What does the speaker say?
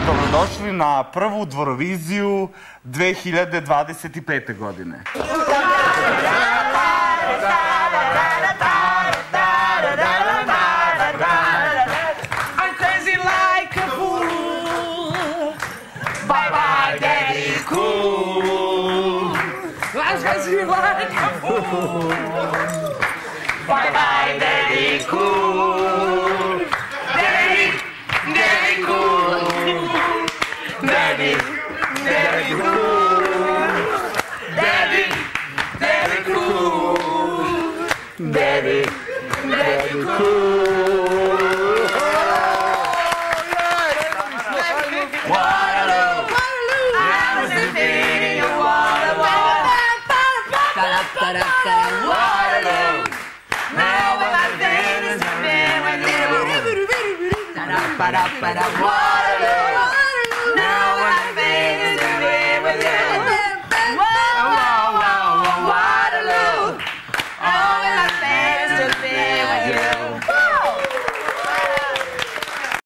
dobrodošli na prvu Dvoroviziju 2025. godine. I'm crazy like a fool. Bye bye, daddy cool. I'm crazy like a fool. Bye bye, daddy cool. Daddy, daddy cool. Daddy, daddy cool. Daddy, daddy cool. Daddy, daddy cool. Waterloo, I was defeating a Waterloo. Waterloo, now when my fingers have been with you. Waterloo, now when my fingers have been with you. Waterloo, oh, when my fingers have been with you.